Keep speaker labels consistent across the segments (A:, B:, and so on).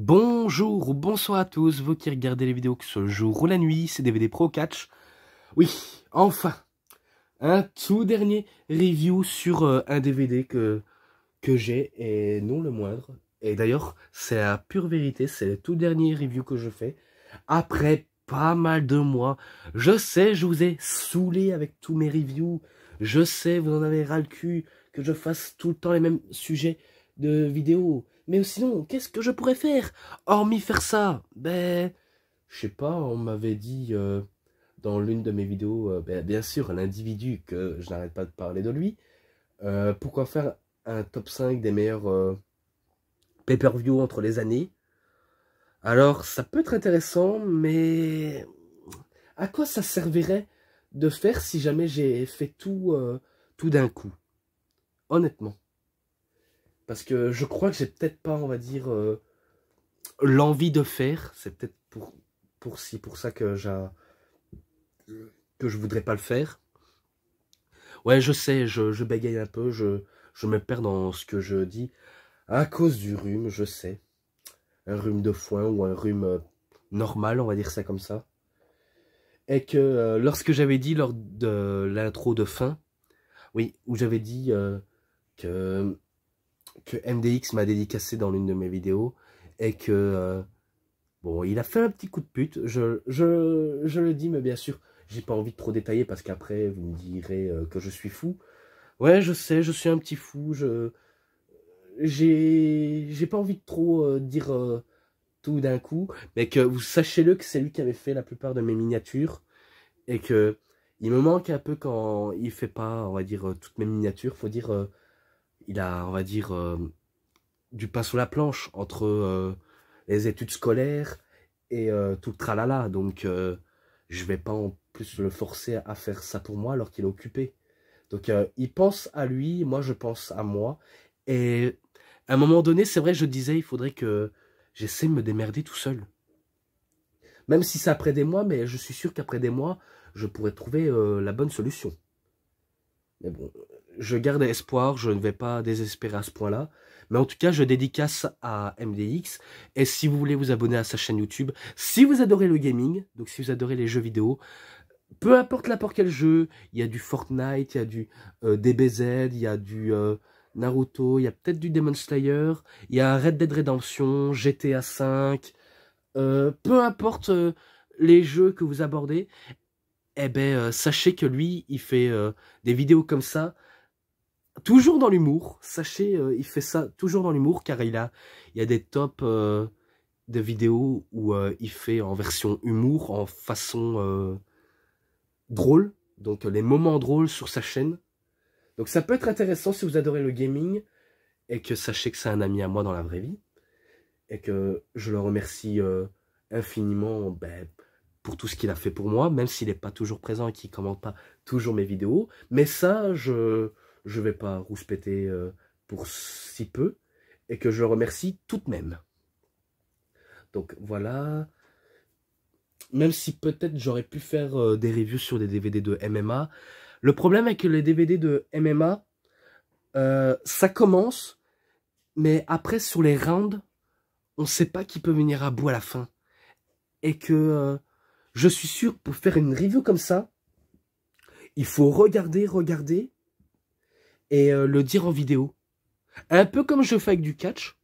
A: Bonjour ou bonsoir à tous, vous qui regardez les vidéos que ce jour ou la nuit, c'est DVD Pro Catch. Oui, enfin, un tout dernier review sur un DVD que j'ai, et non le moindre. Et d'ailleurs, c'est la pure vérité, c'est le tout dernier review que je fais, après pas mal de mois. Je sais, je vous ai saoulé avec tous mes reviews, je sais, vous en avez ras le cul, que je fasse tout le temps les mêmes sujets de vidéos. Mais sinon, qu'est-ce que je pourrais faire, hormis faire ça? Ben, je sais pas, on m'avait dit dans l'une de mes vidéos, ben, bien sûr, l'individu que je n'arrête pas de parler de lui, pourquoi faire un top 5 des meilleurs pay-per-view entre les années. Alors, ça peut être intéressant, mais à quoi ça servirait de faire si jamais j'ai fait tout d'un coup? Honnêtement. Parce que je crois que j'ai peut-être pas, on va dire, l'envie de faire. C'est peut-être pour ça que je voudrais pas le faire. Ouais, je sais, je bégaye un peu, je me perds dans ce que je dis. À cause du rhume, je sais. Un rhume de foin ou un rhume normal, on va dire ça comme ça. Et que lorsque j'avais dit lors de l'intro de fin, oui, où j'avais dit que, que MDX m'a dédicacé dans l'une de mes vidéos, et que, bon, il a fait un petit coup de pute, je le dis, mais bien sûr, j'ai pas envie de trop détailler, parce qu'après, vous me direz que je suis fou. Ouais, je sais, je suis un petit fou, j'ai pas envie de trop dire tout d'un coup, mais que vous sachez-le que c'est lui qui avait fait la plupart de mes miniatures, et que il me manque un peu quand il fait pas, on va dire, toutes mes miniatures. Faut dire, il a, on va dire, du pain sur la planche entre les études scolaires et tout le tralala. Donc, je vais pas en plus le forcer à faire ça pour moi alors qu'il est occupé. Donc, il pense à lui, moi je pense à moi. Et à un moment donné, c'est vrai, je disais, il faudrait que j'essaie de me démerder tout seul. Même si c'est après des mois, mais je suis sûr qu'après des mois, je pourrais trouver la bonne solution. Mais bon, je garde espoir, je ne vais pas désespérer à ce point-là. Mais en tout cas, je dédicace à MDX. Et si vous voulez vous abonner à sa chaîne YouTube, si vous adorez le gaming, donc si vous adorez les jeux vidéo, peu importe n'importe quel jeu, il y a du Fortnite, il y a du DBZ, il y a du Naruto, il y a peut-être du Demon Slayer, il y a Red Dead Redemption, GTA V, peu importe les jeux que vous abordez, eh ben, sachez que lui, il fait des vidéos comme ça, toujours dans l'humour. Sachez, il fait ça toujours dans l'humour, car il y a des tops de vidéos où il fait en version humour, en façon drôle. Donc les moments drôles sur sa chaîne. Donc ça peut être intéressant si vous adorez le gaming, et que sachez que c'est un ami à moi dans la vraie vie. Et que je le remercie infiniment, ben, pour tout ce qu'il a fait pour moi, même s'il n'est pas toujours présent et qu'il ne commente pas toujours mes vidéos. Mais ça, je vais pas rouspéter pour si peu, et que je le remercie tout de même. Donc voilà. Même si peut-être j'aurais pu faire des reviews sur des DVD de MMA, le problème avec les DVD de MMA, ça commence, mais après sur les rounds, on ne sait pas qui peut venir à bout à la fin. Et que je suis sûr, pour faire une review comme ça, il faut regarder, et le dire en vidéo. Un peu comme je fais avec du catch.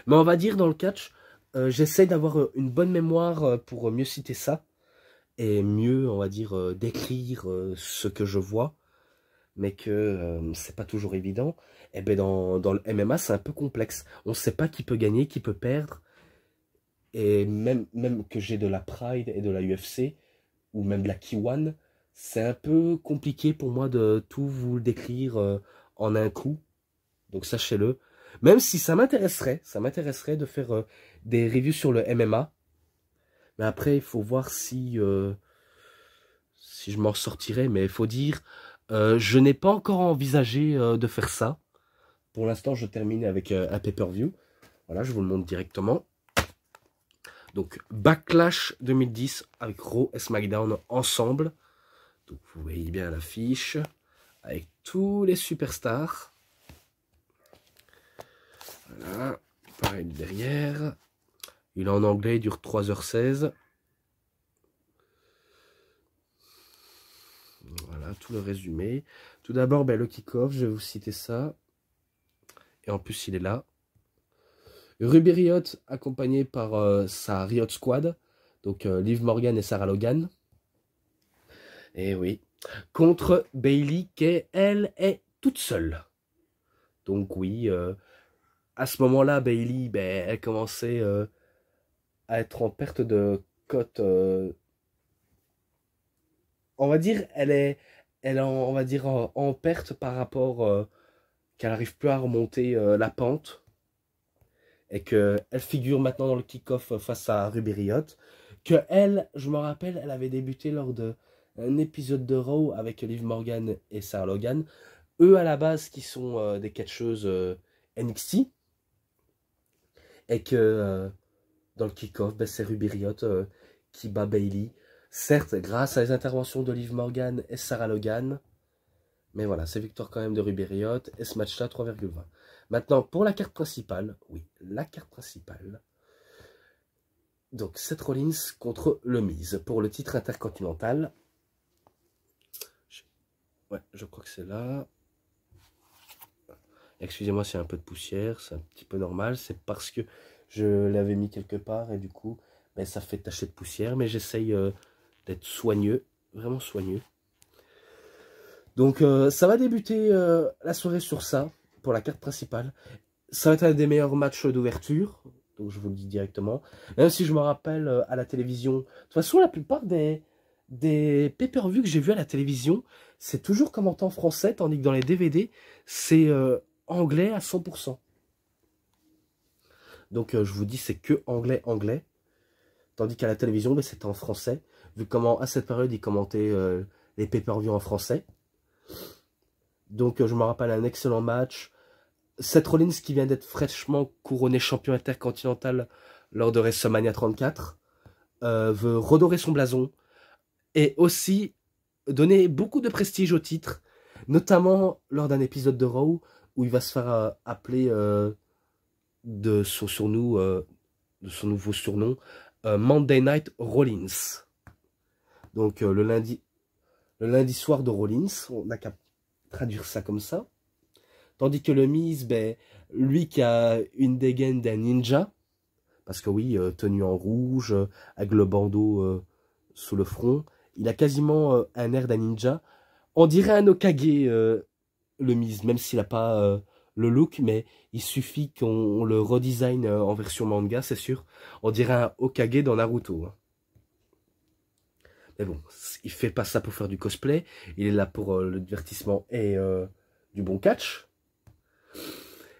A: Mais on va dire dans le catch, j'essaie d'avoir une bonne mémoire pour mieux citer ça. Et mieux, on va dire, décrire ce que je vois. Mais que c'est pas toujours évident. Et ben dans le MMA, c'est un peu complexe. On sait pas qui peut gagner, qui peut perdre. Et même que j'ai de la Pride et de la UFC, ou même de la K1, c'est un peu compliqué pour moi de tout vous le décrire en un coup. Donc sachez-le. Même si ça m'intéresserait de faire des reviews sur le MMA. Mais après, il faut voir si je m'en sortirai. Mais il faut dire, je n'ai pas encore envisagé de faire ça. Pour l'instant, je termine avec un pay-per-view. Voilà, je vous le montre directement. Donc, Backlash 2010 avec Raw et SmackDown ensemble. Donc, vous voyez bien l'affiche avec tous les superstars. Voilà, pareil derrière. Il est en anglais, il dure 3h16. Voilà, tout le résumé. Tout d'abord, le kick-off, je vais vous citer ça. Et en plus, il est là. Ruby Riott, accompagné par sa Riott Squad. Donc, Liv Morgan et Sarah Logan. Et oui. Contre Bayley, qui, elle, est toute seule. Donc, oui. À ce moment-là, Bayley, elle commençait à être en perte de cote. On va dire, elle est on va dire, en perte par rapport qu'elle n'arrive plus à remonter la pente. Et qu'elle figure maintenant dans le kick-off face à Ruby Riott. Que elle, je me rappelle, elle avait débuté lors d'un épisode de Raw avec Liv Morgan et Sarah Logan. Eux, à la base, qui sont des catcheuses NXT. Et que dans le kick-off, c'est Ruby Riott qui bat Bayley. Certes, grâce à les interventions de Liv Morgan et Sarah Logan. Mais voilà, c'est victoire quand même de Ruby Riott. Et ce match-là, 3,20. Maintenant, pour la carte principale. Oui, la carte principale. Donc, Seth Rollins contre le Miz pour le titre intercontinental. Ouais, je crois que c'est là. Excusez-moi s'il y a un peu de poussière. C'est un petit peu normal. C'est parce que je l'avais mis quelque part. Et du coup, ça fait tacher de poussière. Mais j'essaye d'être soigneux. Vraiment soigneux. Donc, ça va débuter la soirée sur ça. Pour la carte principale. Ça va être un des meilleurs matchs d'ouverture. Donc je vous le dis directement. Même si je me rappelle à la télévision. De toute façon, la plupart des pay-per-view que j'ai vu à la télévision, c'est toujours commenté en français. Tandis que dans les DVD, c'est anglais à 100%. Donc je vous dis, c'est que anglais. Tandis qu'à la télévision, c'était en français. Vu comment à cette période, ils commentaient les pay-per-view en français. Donc je me rappelle un excellent match. Seth Rollins qui vient d'être fraîchement couronné champion intercontinental lors de WrestleMania 34 veut redorer son blason et aussi donner beaucoup de prestige au titre, notamment lors d'un épisode de Raw où il va se faire appeler de son nouveau surnom Monday Night Rollins. Donc le lundi soir de Rollins, on n'a qu'à traduire ça comme ça. Tandis que le Miz, lui qui a une dégaine d'un ninja, parce que oui, tenu en rouge, avec le bandeau sous le front, il a quasiment un air d'un ninja. On dirait un Okage, le Miz, même s'il n'a pas le look, mais il suffit qu'on le redesign en version manga, c'est sûr. On dirait un Okage dans Naruto. Hein. Mais bon, il fait pas ça pour faire du cosplay, il est là pour le divertissement et du bon catch.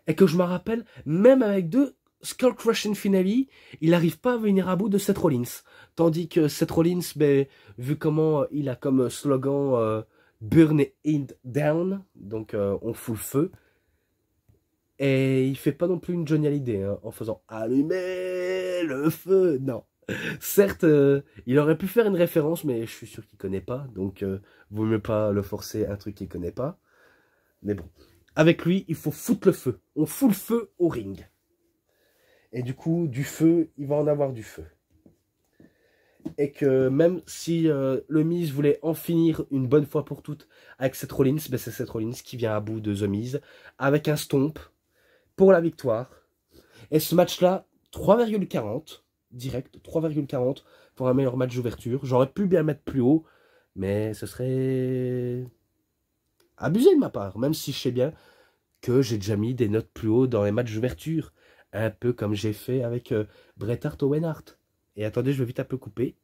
A: Et que je me rappelle, même avec deux Skull Crushing Finale, il n'arrive pas à venir à bout de Seth Rollins. Tandis que Seth Rollins, vu comment il a comme slogan Burn it down, donc on fout le feu. Et il fait pas non plus une Johnny Hallyday hein, en faisant allumer le feu. Non. Certes, il aurait pu faire une référence, mais je suis sûr qu'il connaît pas. Donc, vaut mieux pas le forcer un truc qu'il connaît pas. Mais bon. Avec lui, il faut foutre le feu. On fout le feu au ring. Et du coup, du feu, il va en avoir du feu. Et que même si le Miz voulait en finir une bonne fois pour toutes avec Seth Rollins, c'est Seth Rollins qui vient à bout de The Miz avec un stomp pour la victoire. Et ce match-là, 3,40 direct, 3,40 pour un meilleur match d'ouverture. J'aurais pu bien mettre plus haut, mais ce serait abusé de ma part, même si je sais bien que j'ai déjà mis des notes plus haut dans les matchs d'ouverture, un peu comme j'ai fait avec Bret Hart Owen Hart. Et attendez, je vais vite un peu couper.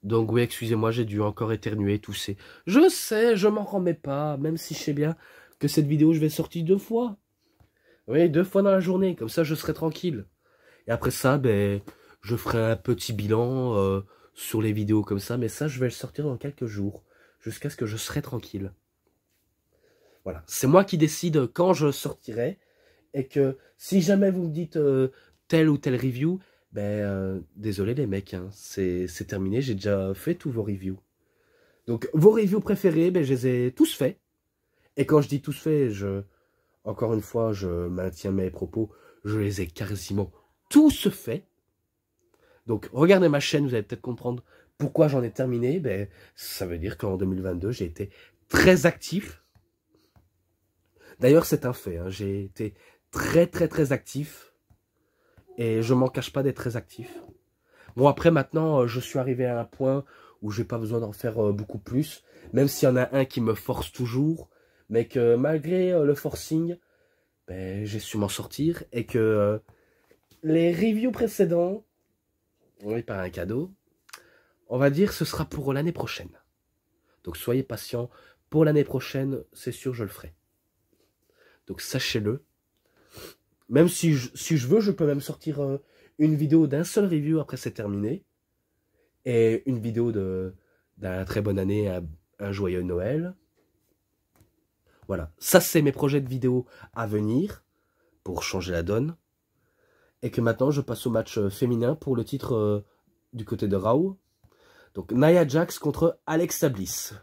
A: Donc oui, excusez-moi, j'ai dû encore éternuer, tousser. Je sais, je m'en remets pas, même si je sais bien que cette vidéo, je vais sortir 2 fois. Oui, 2 fois dans la journée, comme ça je serai tranquille. Et après ça, je ferai un petit bilan sur les vidéos comme ça, mais ça, je vais le sortir dans quelques jours, jusqu'à ce que je serai tranquille. Voilà, c'est moi qui décide quand je sortirai, et que si jamais vous me dites telle ou telle review, désolé les mecs, hein, c'est terminé, j'ai déjà fait tous vos reviews. Donc vos reviews préférées, je les ai tous faits. Et quand je dis tous faits, encore une fois, je maintiens mes propos, je les ai quasiment tous faits. Donc, regardez ma chaîne, vous allez peut-être comprendre pourquoi j'en ai terminé. Ben, ça veut dire qu'en 2022, j'ai été très actif. D'ailleurs, c'est un fait, hein, j'ai été très actif. Et je m'en cache pas d'être très actif. Bon, après, maintenant, je suis arrivé à un point où j'ai pas besoin d'en faire beaucoup plus. Même s'il y en a un qui me force toujours. Mais que malgré le forcing, ben, j'ai su m'en sortir. Et que les reviews précédents, oui, par un cadeau, on va dire ce sera pour l'année prochaine. Donc soyez patients. Pour l'année prochaine, c'est sûr, je le ferai. Donc sachez-le. Même si je veux, je peux même sortir une vidéo d'un seul review après c'est terminé. Et une vidéo d'un très bonne année, un joyeux Noël. Voilà, ça c'est mes projets de vidéos à venir pour changer la donne. Et que maintenant je passe au match féminin pour le titre du côté de Raw. Donc Nia Jax contre Alexa Bliss.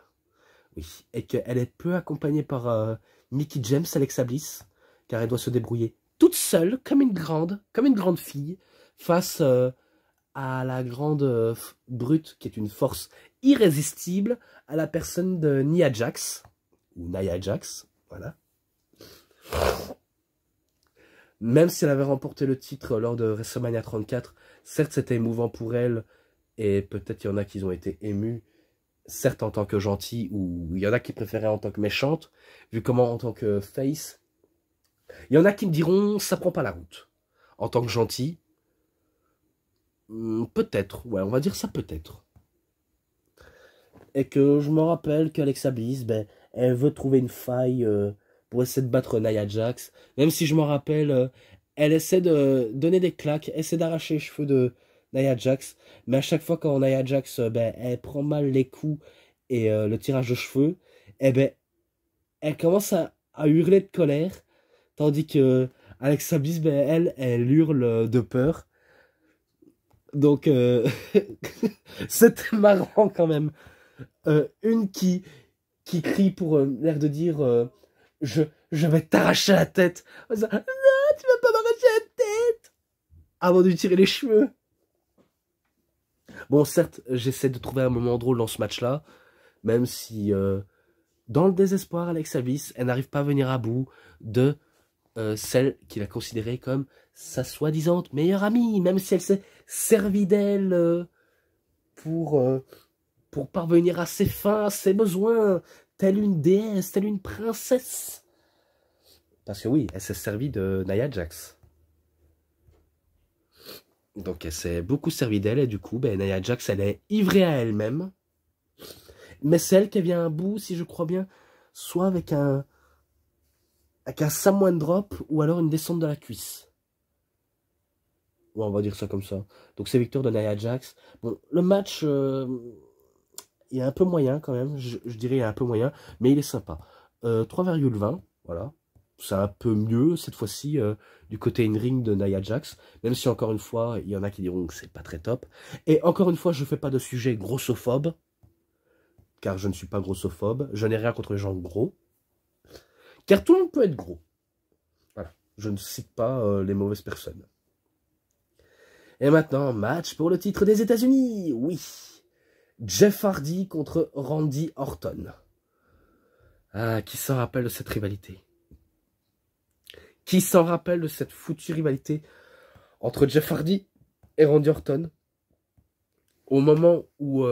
A: Oui, et qu'elle est peu accompagnée par Mickie James, Alexa Bliss, car elle doit se débrouiller toute seule, comme une grande fille, face à la grande brute, qui est une force irrésistible, à la personne de Nia Jax, ou Nia Jax, voilà. Même si elle avait remporté le titre lors de WrestleMania 34, certes c'était émouvant pour elle, et peut-être il y en a qui ont été émus, certes en tant que gentille, ou il y en a qui préféraient en tant que méchante, vu comment en tant que face, il y en a qui me diront ça prend pas la route. En tant que gentil, peut-être, ouais, on va dire ça peut-être. Et que je me rappelle qu'Alexa Bliss, ben, elle veut trouver une faille pour essayer de battre Nia Jax. Même si je me rappelle, elle essaie de donner des claques, essaie d'arracher les cheveux de Nia Jax. Mais à chaque fois quand Nia Jax, ben, elle prend mal les coups et le tirage de cheveux, eh ben, elle commence à hurler de colère. Tandis que Alexa Bliss, ben, elle hurle de peur. Donc, c'était marrant quand même. Une qui crie pour l'air de dire je vais t'arracher la tête. Non, tu vas pas m'arracher la tête. Avant de lui tirer les cheveux. Bon, certes, j'essaie de trouver un moment drôle dans ce match-là. Même si, dans le désespoir, Alexa Bliss, elle n'arrive pas à venir à bout de celle qu'il a considérée comme sa soi-disant meilleure amie. Même si elle s'est servie d'elle pour parvenir à ses fins, à ses besoins, telle une déesse, telle une princesse. Parce que oui, elle s'est servie de Nia Jax. Donc elle s'est beaucoup servie d'elle, et du coup, ben, Nia Jax, elle est ivrée à elle-même. Mais c'est elle qui vient à bout, si je crois bien, soit avec un Samoan drop, ou alors une descente de la cuisse. Ouais, on va dire ça comme ça. Donc c'est victoire de Nia Jax. Bon, le match... il est un peu moyen quand même, je dirais il est un peu moyen, mais il est sympa. 3,20, voilà. C'est un peu mieux cette fois-ci du côté in-ring de Nia Jax, même si encore une fois, il y en a qui diront que c'est pas très top. Et encore une fois, je fais pas de sujet grossophobe, car je ne suis pas grossophobe, je n'ai rien contre les gens gros, car tout le monde peut être gros. Voilà, je ne cite pas les mauvaises personnes. Et maintenant, match pour le titre des États-Unis, oui. Jeff Hardy contre Randy Orton. Ah, qui s'en rappelle de cette rivalité? Qui s'en rappelle de cette foutue rivalité entre Jeff Hardy et Randy Orton? Au moment où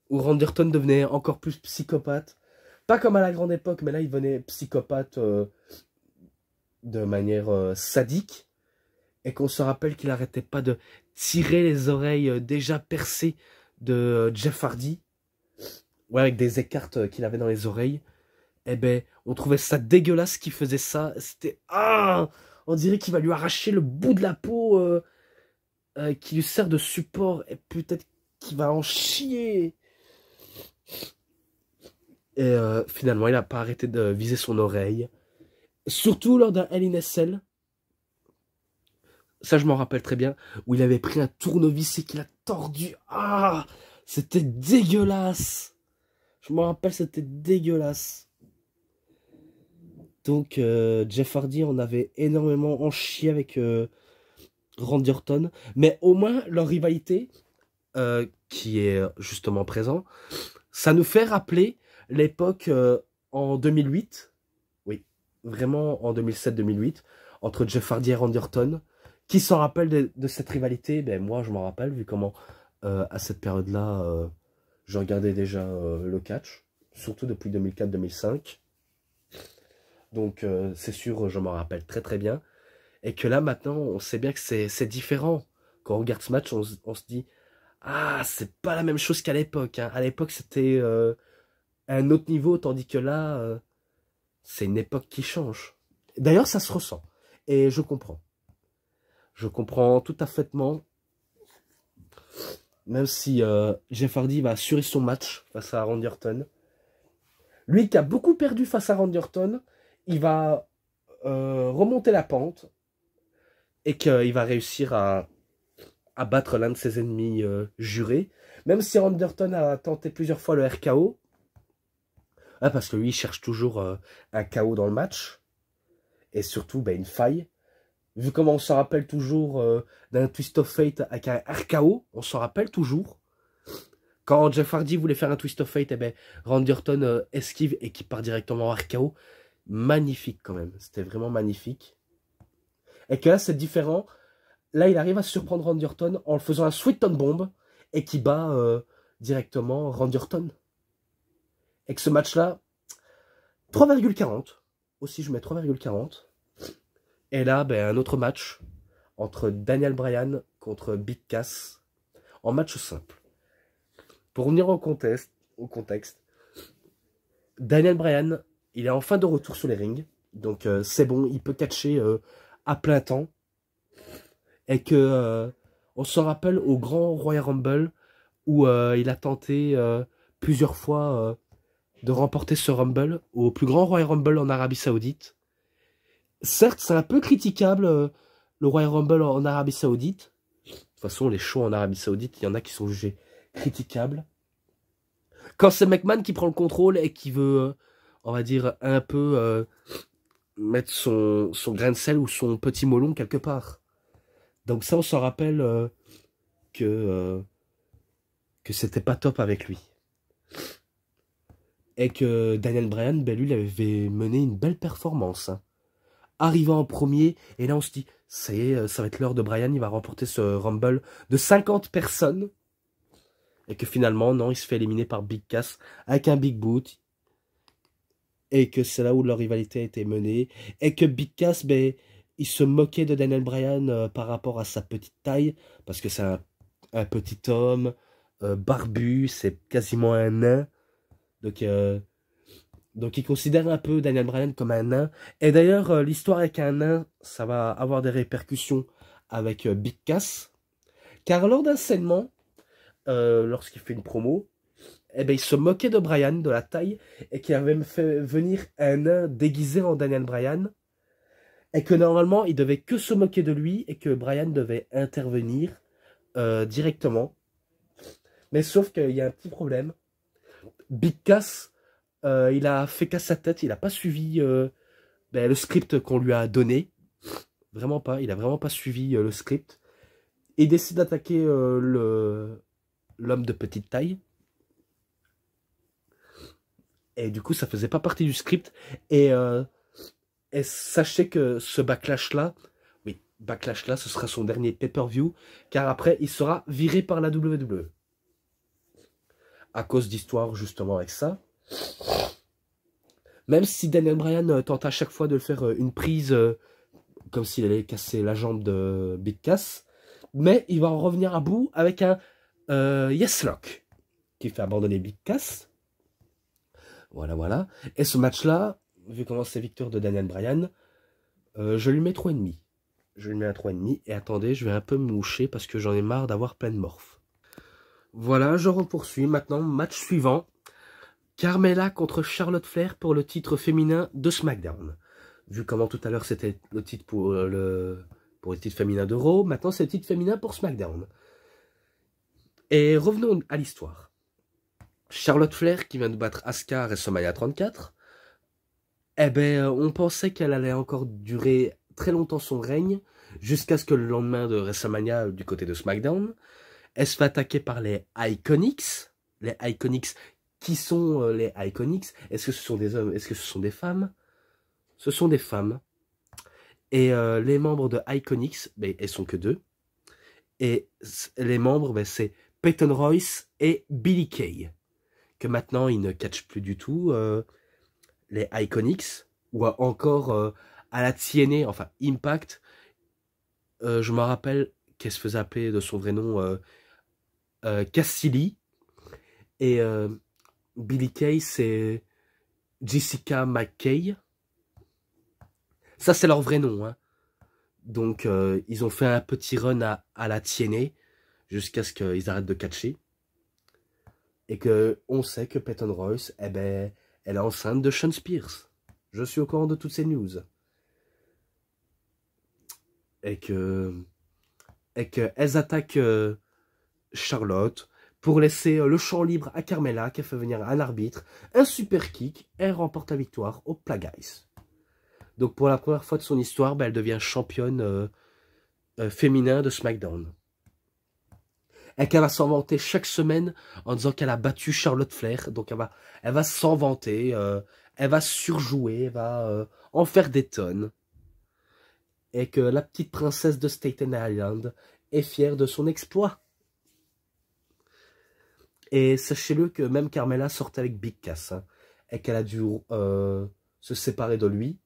A: Randy Orton devenait encore plus psychopathe. Pas comme à la grande époque, mais là il devenait psychopathe de manière sadique. Et qu'on se rappelle qu'il n'arrêtait pas de tirer les oreilles déjà percées de Jeff Hardy, ouais, avec des écartes qu'il avait dans les oreilles. Eh ben, on trouvait ça dégueulasse qu'il faisait ça. C'était on dirait qu'il va lui arracher le bout de la peau qui lui sert de support, et peut-être qu'il va en chier. Et finalement, il n'a pas arrêté de viser son oreille, surtout lors d'un Hell in a Cell. Ça, je m'en rappelle très bien, où il avait pris un tournevis et qu'il a tordu. Ah, c'était dégueulasse. Je m'en rappelle, c'était dégueulasse. Donc Jeff Hardy en avait énormément en chier avec Randy Orton. Mais au moins leur rivalité, qui est justement présent, ça nous fait rappeler l'époque en 2008. Oui, vraiment en 2007-2008, entre Jeff Hardy et Randy Orton. Qui s'en rappelle de cette rivalité? Ben moi je m'en rappelle, vu comment à cette période-là, je regardais déjà le catch, surtout depuis 2004-2005. Donc c'est sûr, je m'en rappelle très très bien. Et que là maintenant, on sait bien que c'est différent. Quand on regarde ce match, on se dit, ah, c'est pas la même chose qu'à l'époque. Hein. À l'époque, c'était un autre niveau, tandis que là, c'est une époque qui change. D'ailleurs, ça se ressent. Et je comprends. Je comprends tout à faitement. Même si Jeff Hardy va assurer son match face à Randy Orton. Lui qui a beaucoup perdu face à Randy Orton, il va remonter la pente. Et qu'il va réussir à battre l'un de ses ennemis jurés. Même si Randy Orton a tenté plusieurs fois le RKO. Hein, parce que lui, il cherche toujours un KO dans le match. Et surtout, une faille. Vu comment on s'en rappelle toujours d'un Twist of Fate avec un RKO, on s'en rappelle toujours. Quand Jeff Hardy voulait faire un Twist of Fate, Randy Orton esquive et qui part directement en RKO. Magnifique quand même, c'était vraiment magnifique. Et que là, c'est différent. Là, il arrive à surprendre Randy Orton en le faisant un Sweet Bomb et qui bat directement Randy Orton. Et que ce match-là, 3,40. Aussi, je mets 3,40. Et là, un autre match entre Daniel Bryan contre Big Cass en match simple. Pour revenir au contexte, Daniel Bryan, il est enfin de retour sur les rings. Donc c'est bon, il peut catcher à plein temps. Et que on se rappelle au grand Royal Rumble où il a tenté plusieurs fois de remporter ce Rumble, au plus grand Royal Rumble en Arabie Saoudite. Certes, c'est un peu critiquable le Royal Rumble en Arabie Saoudite. De toute façon, les shows en Arabie Saoudite, il y en a qui sont jugés critiquables. Quand c'est McMahon qui prend le contrôle et qui veut, on va dire, un peu mettre son grain de sel ou son petit molon quelque part. Donc ça, on s'en rappelle que c'était pas top avec lui. Et que Daniel Bryan, lui, il avait mené une belle performance. Hein. Arrivant en premier, et là on se dit, ça y est, ça va être l'heure de Bryan, il va remporter ce Rumble de 50 personnes. Et que finalement, non, il se fait éliminer par Big Cass avec un Big Boot. Et que c'est là où leur rivalité a été menée. Et que Big Cass, il se moquait de Daniel Bryan par rapport à sa petite taille. Parce que c'est un petit homme, barbu, c'est quasiment un nain. Donc il considère un peu Daniel Bryan comme un nain. Et d'ailleurs, l'histoire avec un nain, ça va avoir des répercussions avec Big Cass. Car lors d'un segment, lorsqu'il fait une promo, il se moquait de Bryan, de la taille, et qu'il avait fait venir un nain déguisé en Daniel Bryan. Et que normalement, il devait que se moquer de lui, et que Bryan devait intervenir directement. Mais sauf qu'il y a un petit problème. Big Cass, il a fait qu'à sa tête, il n'a pas suivi le script qu'on lui a donné. Vraiment pas, il a vraiment pas suivi le script. Et il décide d'attaquer l'homme de petite taille. Et du coup, ça faisait pas partie du script. Et sachez que ce backlash-là, oui, backlash-là, ce sera son dernier pay-per-view. Car après, il sera viré par la WWE. À cause d'histoires justement avec ça. Même si Daniel Bryan tente à chaque fois de faire une prise comme s'il allait casser la jambe de Big Cass. Mais il va en revenir à bout avec un Yes Lock qui fait abandonner Big Cass. Voilà. Et ce match-là, vu comment c'est victoire de Daniel Bryan, je lui mets 3,5. Je lui mets un 3,5. Et attendez, je vais un peu me moucher parce que j'en ai marre d'avoir plein de morphes. Voilà, je repoursuis. Maintenant, match suivant. Carmella contre Charlotte Flair pour le titre féminin de SmackDown. Vu comment tout à l'heure c'était le titre pour le titre féminin de Raw, maintenant c'est le titre féminin pour SmackDown. Et revenons à l'histoire. Charlotte Flair qui vient de battre Asuka à WrestleMania 34. Eh ben, on pensait qu'elle allait encore durer très longtemps son règne, jusqu'à ce que le lendemain de WrestleMania, du côté de SmackDown, elle se fait attaquer par les Iconics. Les Iconics, qui sont les Iconics? Est-ce que ce sont des hommes? Est-ce que ce sont des femmes? Ce sont des femmes. Et les membres de Iconics, ben, elles sont que deux. Et les membres, ben, c'est Peyton Royce et Billie Kay. Que maintenant, ils ne catchent plus du tout les Iconics. Ou encore à la TNA, enfin Impact. Je me rappelle qu'elle se faisait appeler de son vrai nom Cassidy. Et Billie Kay, c'est Jessica McKay. Ça, c'est leur vrai nom. Hein. Donc, ils ont fait un petit run à la TNA jusqu'à ce qu'ils arrêtent de catcher. Et que on sait que Peyton Royce, eh ben, elle est enceinte de Shawn Spears. Je suis au courant de toutes ces news. Et que elles attaquent Charlotte pour laisser le champ libre à Carmella qui a fait venir un arbitre, un super kick, elle remporte la victoire au Plague Ice. Donc pour la première fois de son histoire, ben, elle devient championne féminin de SmackDown. Et qu'elle va s'en vanter chaque semaine en disant qu'elle a battu Charlotte Flair. Donc elle va s'en vanter, elle va surjouer, elle va en faire des tonnes. Et que la petite princesse de Staten Island est fière de son exploit. Et sachez-le que même Carmella sortait avec Big Cass. Hein, et qu'elle a dû se séparer de lui.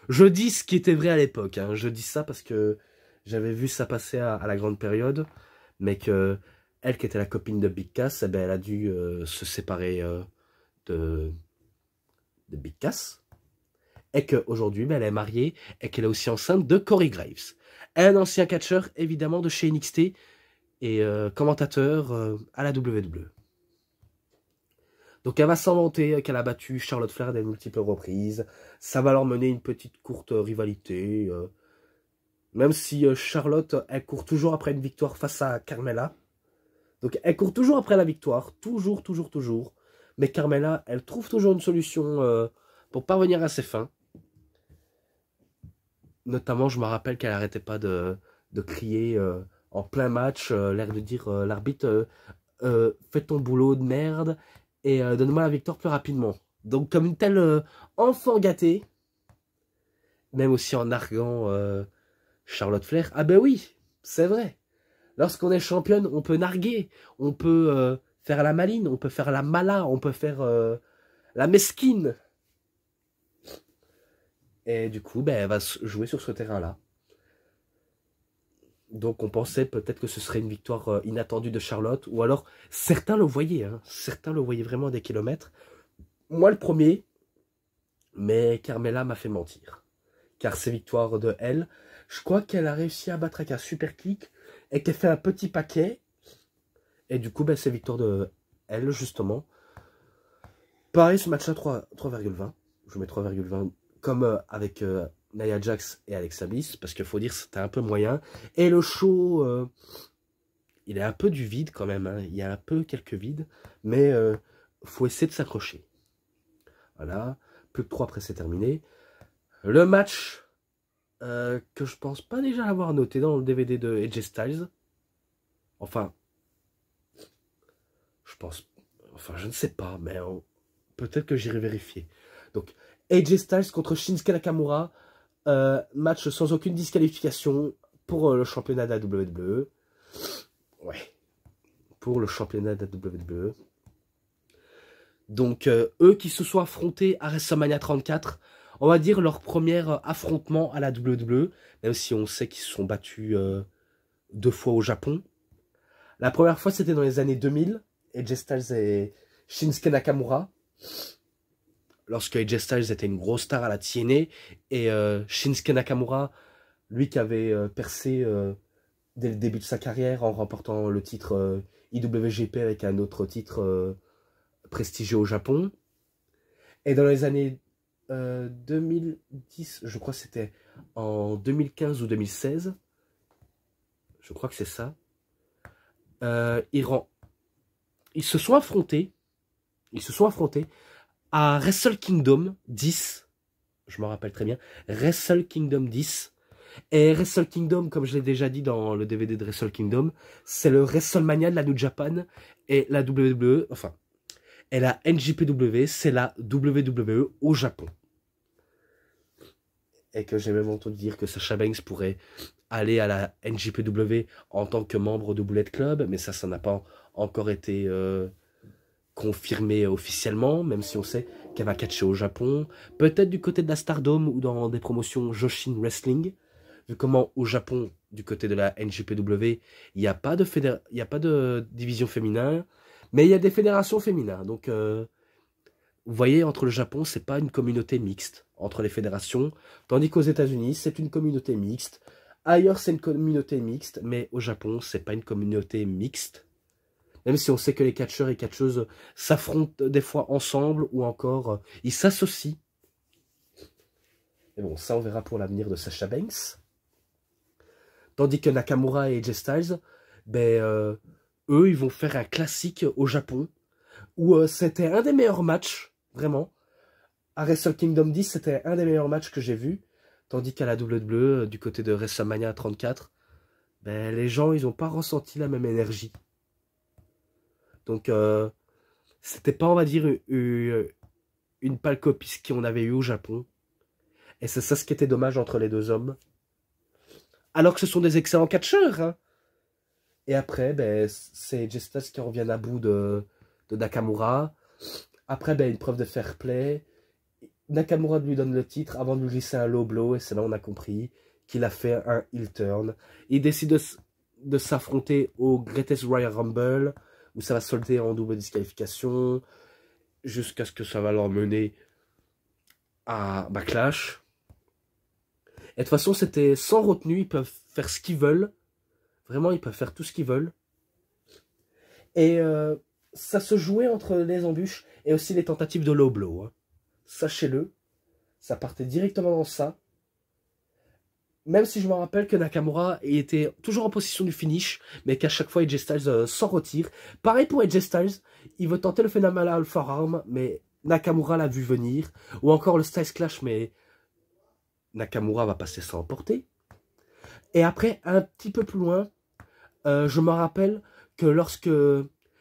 A: Je dis ce qui était vrai à l'époque. Hein, je dis ça parce que j'avais vu ça passer à la grande période. Mais que elle qui était la copine de Big Cass, eh ben, elle a dû se séparer de Big Cass. Et qu'aujourd'hui, ben, elle est mariée et qu'elle est aussi enceinte de Corey Graves. Un ancien catcheur, évidemment, de chez NXT et commentateur à la WWE. Donc elle va s'en vanter qu'elle a battu Charlotte Flair à de multiples reprises. Ça va leur mener une petite courte rivalité. Même si Charlotte, elle court toujours après une victoire face à Carmella. Donc elle court toujours après la victoire. Toujours, toujours, toujours. Mais Carmella, elle trouve toujours une solution pour parvenir à ses fins. Notamment, je me rappelle qu'elle n'arrêtait pas de crier en plein match, l'air de dire l'arbitre, fais ton boulot de merde et donne-moi la victoire plus rapidement. Donc comme une telle enfant gâtée, même aussi en narguant Charlotte Flair, ah ben oui, c'est vrai. Lorsqu'on est championne, on peut narguer, on peut faire la maline, on peut faire la mala, on peut faire la mesquine. Et du coup, ben, elle va jouer sur ce terrain-là. Donc on pensait peut-être que ce serait une victoire inattendue de Charlotte, ou alors certains le voyaient, hein, certains le voyaient vraiment à des kilomètres. Moi le premier, mais Carmella m'a fait mentir. Car ces victoires de elle, je crois qu'elle a réussi à battre avec un super kick, et qu'elle fait un petit paquet, et du coup, ben, ces victoires de elle, justement. Pareil, ce match-là, 3,20. Je mets 3,20 comme avec Nia Jax et Alexa Bliss, parce qu'il faut dire que c'était un peu moyen. Et le show, il est un peu du vide quand même, hein. Il y a un peu quelques vides, mais faut essayer de s'accrocher. Voilà, plus que 3 après c'est terminé. Le match que je pense pas déjà avoir noté dans le DVD de AJ Styles. Enfin, je pense, enfin je ne sais pas, mais peut-être que j'irai vérifier. Donc, AJ Styles contre Shinsuke Nakamura. Match sans aucune disqualification pour le championnat de la WWE. Ouais. Pour le championnat de la WWE. Donc, eux qui se sont affrontés à WrestleMania 34, on va dire leur premier affrontement à la WWE, même si on sait qu'ils se sont battus 2 fois au Japon. La première fois, c'était dans les années 2000, AJ Styles et Shinsuke Nakamura. Lorsque AJ Styles était une grosse star à la TNA, et Shinsuke Nakamura, lui qui avait percé dès le début de sa carrière en remportant le titre IWGP avec un autre titre prestigieux au Japon. Et dans les années 2010, je crois que c'était en 2015 ou 2016, je crois que c'est ça, ils se sont affrontés à Wrestle Kingdom 10, je m'en rappelle très bien, Wrestle Kingdom 10, et Wrestle Kingdom, comme je l'ai déjà dit dans le DVD de Wrestle Kingdom, c'est le WrestleMania de la New Japan, et la WWE, enfin, et la NJPW, c'est la WWE au Japon. Et que j'ai même entendu dire que Sasha Banks pourrait aller à la NJPW en tant que membre de Bullet Club, mais ça n'a pas encore été confirmé officiellement, même si on sait qu'elle va catcher au Japon, peut-être du côté de la Stardom ou dans des promotions Joshin Wrestling, vu comment au Japon, du côté de la NJPW, il n'y a pas de division féminin, mais il y a des fédérations féminines, donc vous voyez, entre le Japon, c'est pas une communauté mixte entre les fédérations, tandis qu'aux États-Unis, c'est une communauté mixte. Ailleurs, c'est une communauté mixte, mais au Japon, c'est pas une communauté mixte. Même si on sait que les catcheurs et catcheuses s'affrontent des fois ensemble, ou encore, ils s'associent. Mais bon, ça, on verra pour l'avenir de Sasha Banks. Tandis que Nakamura et AJ Styles, ben, eux, ils vont faire un classique au Japon, où c'était un des meilleurs matchs, vraiment. À Wrestle Kingdom 10, c'était un des meilleurs matchs que j'ai vus. Tandis qu'à la WWE, du côté de WrestleMania 34, ben, les gens, ils n'ont pas ressenti la même énergie. Donc, c'était pas, on va dire, une pâle copie ce qu'on avait eu au Japon. Et c'est ça ce qui était dommage entre les deux hommes. Alors que ce sont des excellents catcheurs. Hein. Et après, ben, c'est Styles qui revient à bout de Nakamura. Après, ben, une preuve de fair play. Nakamura lui donne le titre avant de lui glisser un low blow. Et c'est là on a compris qu'il a fait un heel turn. Il décide de s'affronter au Greatest Royal Rumble, où ça va solder en double disqualification, jusqu'à ce que ça va leur mener à Backlash. Et de toute façon, c'était sans retenue, ils peuvent faire ce qu'ils veulent. Vraiment, ils peuvent faire tout ce qu'ils veulent. Et ça se jouait entre les embûches et aussi les tentatives de low blow. Hein. Sachez-le, ça partait directement dans ça. Même si je me rappelle que Nakamura était toujours en position du finish, mais qu'à chaque fois AJ Styles s'en retire. Pareil pour AJ Styles, il veut tenter le Phenomenal Forearm, mais Nakamura l'a vu venir. Ou encore le Styles Clash, mais Nakamura va passer sans emporter. Et après, un petit peu plus loin, je me rappelle que lorsque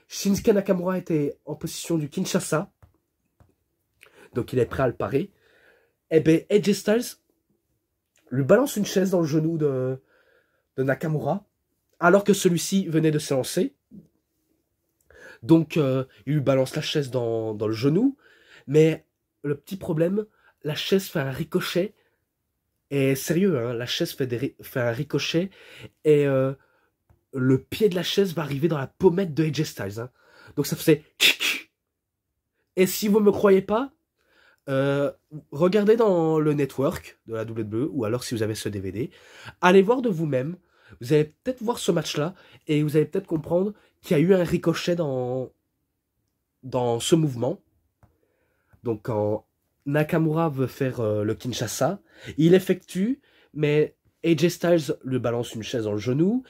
A: Shinsuke Nakamura était en position du Kinshasa, donc il est prêt à le parer, et bien AJ Styles lui balance une chaise dans le genou de Nakamura, alors que celui-ci venait de s'élancer. Donc, il lui balance la chaise dans le genou, mais le petit problème, la chaise fait un ricochet, et sérieux, hein, la chaise fait un ricochet, et le pied de la chaise va arriver dans la pommette de AJ Styles. Hein. Donc ça faisait... Et si vous ne me croyez pas, regardez dans le network de la WWE, ou alors si vous avez ce DVD, allez voir de vous-même, vous allez peut-être voir ce match-là, et vous allez peut-être comprendre qu'il y a eu un ricochet dans ce mouvement. Donc quand Nakamura veut faire le Kinshasa, il effectue, mais AJ Styles lui balance une chaise dans le genou,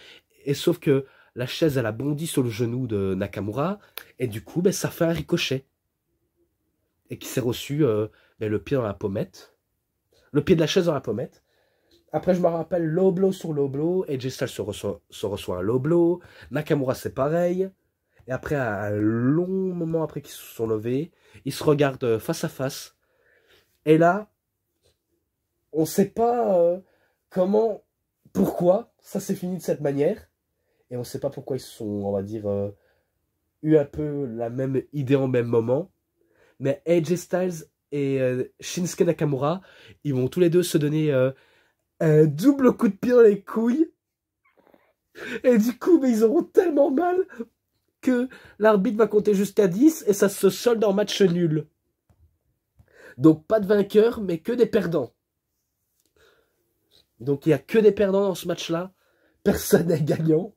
A: et sauf que la chaise elle a bondi sur le genou de Nakamura, et du coup ben, ça fait un ricochet. Et qui s'est reçu le pied dans la pommette. Le pied de la chaise dans la pommette. Après, je me rappelle, low blow sur low blow. AJ Styles se reçoit un low blow. Nakamura, c'est pareil. Et après, un long moment après qu'ils se sont levés, ils se regardent face à face. Et là, on ne sait pas comment, pourquoi ça s'est fini de cette manière. Et on ne sait pas pourquoi ils se sont, on va dire, eu un peu la même idée en même moment. Mais AJ Styles et Shinsuke Nakamura, ils vont tous les deux se donner un double coup de pied dans les couilles. Et du coup, mais ils auront tellement mal que l'arbitre va compter jusqu'à 10 et ça se solde en match nul. Donc pas de vainqueur, mais que des perdants. Donc il n'y a que des perdants dans ce match-là. Personne n'est gagnant.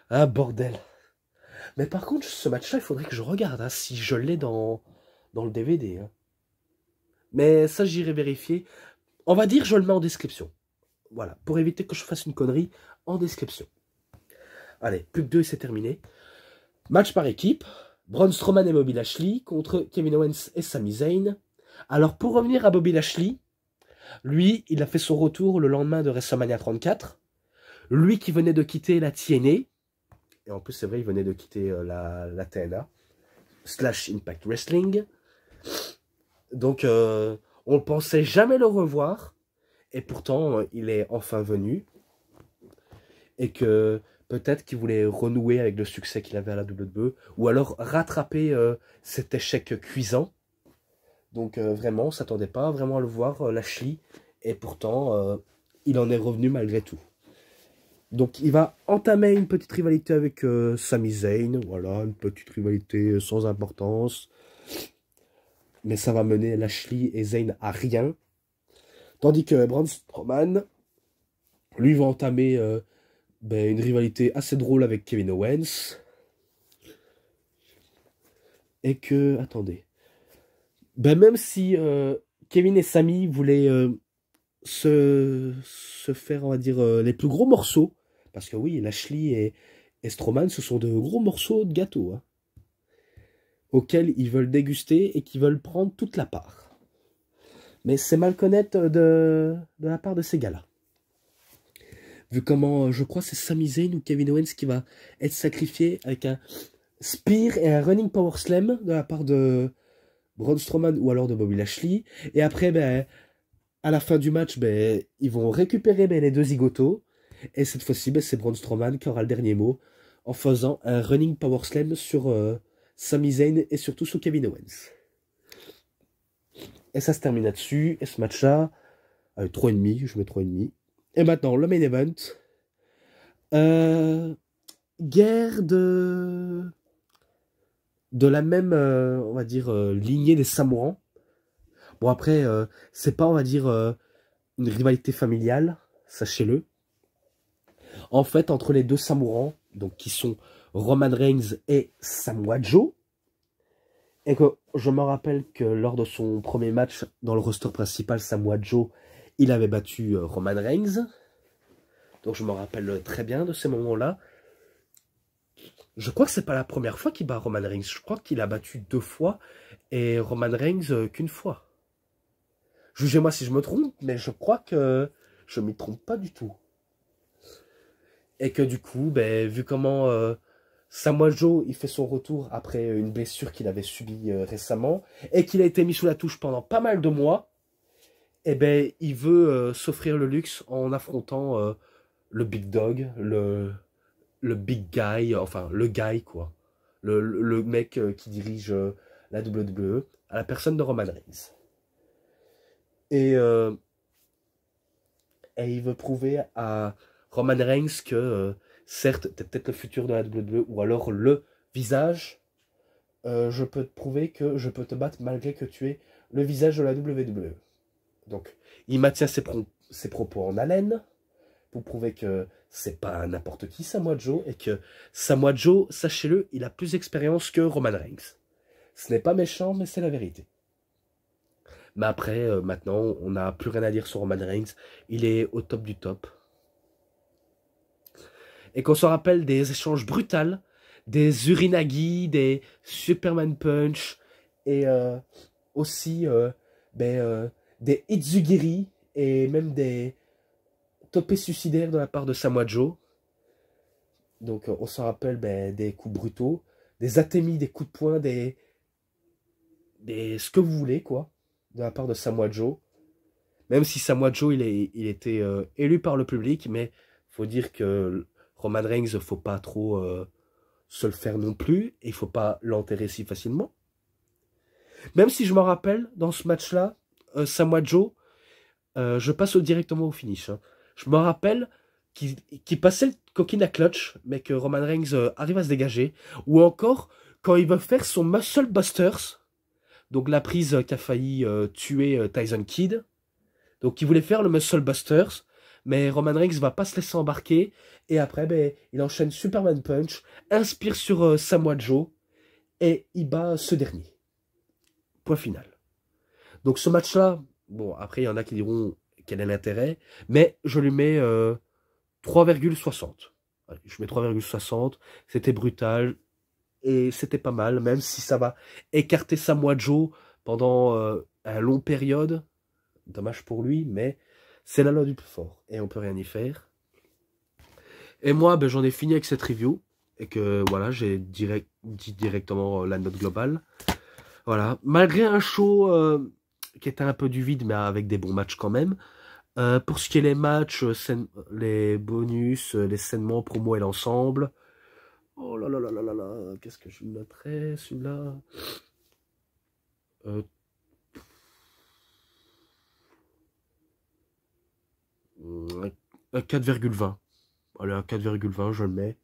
A: Ah, bordel. Mais par contre, ce match-là, il faudrait que je regarde, hein, si je l'ai dans le DVD. Hein. Mais ça, j'irai vérifier. On va dire, je le mets en description. Voilà, pour éviter que je fasse une connerie, en description. Allez, plus que 2 et c'est terminé. Match par équipe. Braun Strowman et Bobby Lashley contre Kevin Owens et Sami Zayn. Alors pour revenir à Bobby Lashley, lui, il a fait son retour le lendemain de WrestleMania 34. Lui qui venait de quitter la TNA, et en plus c'est vrai, il venait de quitter la TNA, / Impact Wrestling. Donc on ne pensait jamais le revoir, et pourtant il est enfin venu. Et que peut-être qu'il voulait renouer avec le succès qu'il avait à la WWE, ou alors rattraper cet échec cuisant. Donc vraiment, on ne s'attendait pas vraiment à le voir, Lashley, et pourtant, il en est revenu malgré tout. Donc il va entamer une petite rivalité avec Sami Zayn, voilà, une petite rivalité sans importance. Mais ça va mener Lashley et Zayn à rien. Tandis que Braun Strowman, lui, va entamer une rivalité assez drôle avec Kevin Owens. Et que, attendez, même si Kevin et Sami voulaient se faire, on va dire, les plus gros morceaux, parce que oui, Lashley et Strowman, ce sont de gros morceaux de gâteau, hein, auxquels ils veulent déguster et qui veulent prendre toute la part. Mais c'est malhonnête de la part de ces gars-là. Vu comment, je crois, c'est Sami Zayn ou Kevin Owens qui va être sacrifié avec un spear et un running power slam de la part de Braun Strowman ou alors de Bobby Lashley. Et après, à la fin du match, ils vont récupérer les deux zigotos. Et cette fois-ci, c'est Braun Strowman qui aura le dernier mot en faisant un running power slam sur Sami Zayn et surtout sur Kevin Owens. Et ça se termine là-dessus. Et ce match-là, 3,5, je mets 3,5. Et maintenant, le main event. Guerre de la même, on va dire, lignée des Samourans. Bon, après, c'est pas, on va dire, une rivalité familiale, sachez-le. En fait, entre les deux Samourans, donc qui sont Roman Reigns et Samoa Joe, et que je me rappelle que lors de son premier match dans le roster principal, Samoa Joe, il avait battu Roman Reigns. Donc je me rappelle très bien de ces moments-là. Je crois que c'est pas la première fois qu'il bat Roman Reigns. Je crois qu'il a battu 2 fois et Roman Reigns qu'une fois. Jugez-moi si je me trompe, mais je crois que je m'y trompe pas du tout. Et que du coup, vu comment Samoa Joe il fait son retour après une blessure qu'il avait subie récemment et qu'il a été mis sous la touche pendant pas mal de mois, il veut s'offrir le luxe en affrontant le Big Dog, le Big Guy, enfin le guy quoi. Le mec qui dirige la WWE à la personne de Roman Reigns. Et il veut prouver à Roman Reigns que certes, t'es peut-être le futur de la WWE ou alors le visage. Je peux te prouver que je peux te battre malgré que tu es le visage de la WWE. Donc, il maintient ses propos en haleine pour prouver que c'est pas n'importe qui Samoa Joe et que Samoa Joe, sachez-le, il a plus d'expérience que Roman Reigns. Ce n'est pas méchant, mais c'est la vérité. Mais après, maintenant, on n'a plus rien à dire sur Roman Reigns. Il est au top du top. Et qu'on se rappelle des échanges brutals, des Urinagi, des Superman Punch, et aussi des Itzugiri, et même des topés suicidaires de la part de Samoa Joe. Donc on se rappelle des coups brutaux, des atémis, des coups de poing, des ce que vous voulez, quoi, de la part de Samoa Joe. Même si Samoa Joe, il était élu par le public, mais faut dire que Roman Reigns, faut pas trop se le faire non plus, et il faut pas l'enterrer si facilement. Même si je me rappelle, dans ce match-là, Samoa Joe, je passe directement au finish. Hein. Je me rappelle qu'il passait le coquine à clutch, mais que Roman Reigns arrive à se dégager. Ou encore, quand il veut faire son Muscle Busters, donc la prise qui a failli tuer Tyson Kidd. Donc il voulait faire le Muscle Busters, mais Roman Reigns va pas se laisser embarquer. Et après, il enchaîne Superman Punch, inspire sur Samoa Joe, et il bat ce dernier. Point final. Donc ce match-là, bon, après il y en a qui diront quel est l'intérêt, mais je lui mets 3,60. Je mets 3,60, c'était brutal. et c'était pas mal, même si ça va écarter Samoa Joe pendant une longue période. Dommage pour lui, mais c'est la loi du plus fort, et on peut rien y faire. Et moi, ben, j'en ai fini avec cette review, et que voilà, j'ai dit directement la note globale. Voilà, malgré un show qui était un peu du vide, mais avec des bons matchs quand même. Pour ce qui est les matchs, les bonus, les scènements, promo et l'ensemble. Oh là là là là là là, qu'est-ce que je noterais celui-là 4,20. Allez, un 4,20, je le mets.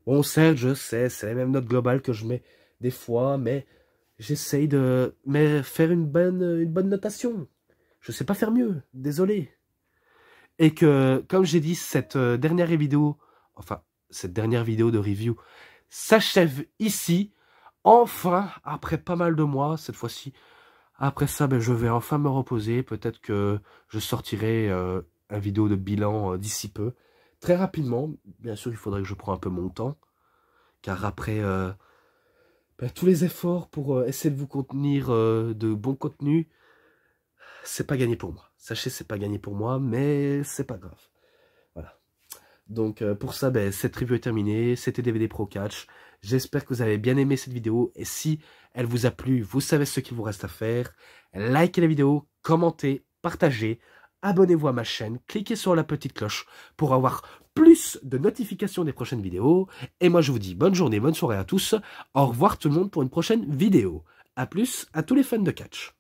A: Bon, certes, je sais, c'est la même note globale que je mets des fois, mais j'essaye de faire une bonne notation. Je sais pas faire mieux, désolé. Et que, comme j'ai dit, cette dernière vidéo de review s'achève ici. Enfin, après pas mal de mois, cette fois-ci. Après ça, ben, je vais enfin me reposer. Peut-être que je sortirai une vidéo de bilan d'ici peu. Très rapidement. Bien sûr, il faudrait que je prenne un peu mon temps. Car après ben, tous les efforts pour essayer de vous contenir de bons contenus, c'est pas gagné pour moi. Sachez, c'est pas gagné pour moi, mais c'est pas grave. Voilà. Donc pour ça, ben, cette review est terminée. C'était DVD Pro Catch. J'espère que vous avez bien aimé cette vidéo. Et si elle vous a plu, vous savez ce qu'il vous reste à faire. Likez la vidéo, commentez, partagez. Abonnez-vous à ma chaîne. Cliquez sur la petite cloche pour avoir plus de notifications des prochaines vidéos. Et moi, je vous dis bonne journée, bonne soirée à tous. Au revoir tout le monde pour une prochaine vidéo. A plus à tous les fans de catch.